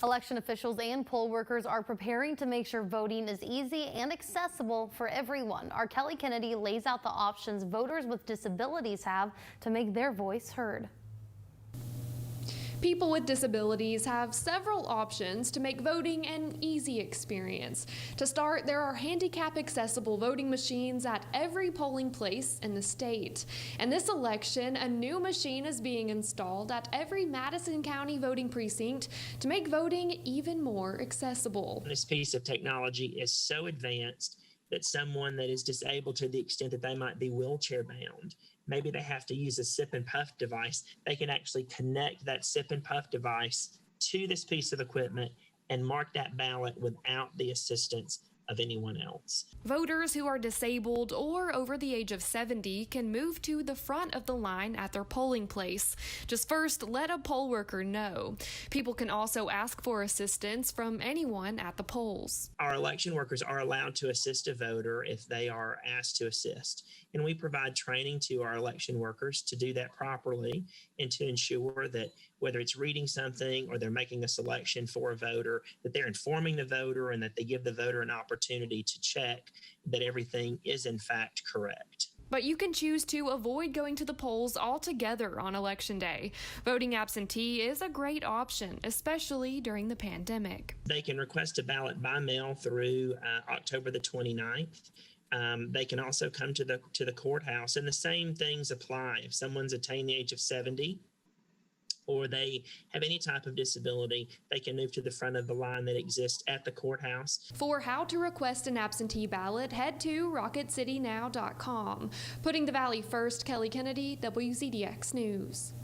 Election officials and poll workers are preparing to make sure voting is easy and accessible for everyone. Our Kelly Kennedy lays out the options voters with disabilities have to make their voice heard. People with disabilities have several options to make voting an easy experience. To start, there are handicap-accessible voting machines at every polling place in the state. And this election, a new machine is being installed at every Madison County voting precinct to make voting even more accessible. This piece of technology is so advanced that someone that is disabled to the extent that they might be wheelchair bound, maybe they have to use a sip and puff device, they can actually connect that sip and puff device to this piece of equipment and mark that ballot without the assistance of anyone else. Voters who are disabled or over the age of 70 can move to the front of the line at their polling place. Just first, let a poll worker know. People can also ask for assistance from anyone at the polls. Our election workers are allowed to assist a voter if they are asked to assist. And we provide training to our election workers to do that properly and to ensure that whether it's reading something or they're making a selection for a voter, that they're informing the voter and that they give the voter an opportunity to check that everything is in fact correct. But you can choose to avoid going to the polls altogether on Election Day. Voting absentee is a great option, especially during the pandemic. They can request a ballot by mail through October the 29th. They can also come to the courthouse, and the same things apply. If someone's attained the age of 70 or they have any type of disability, they can move to the front of the line that exists at the courthouse. For how to request an absentee ballot, head to rocketcitynow.com. Putting the Valley first, Kelly Kennedy, WZDX News.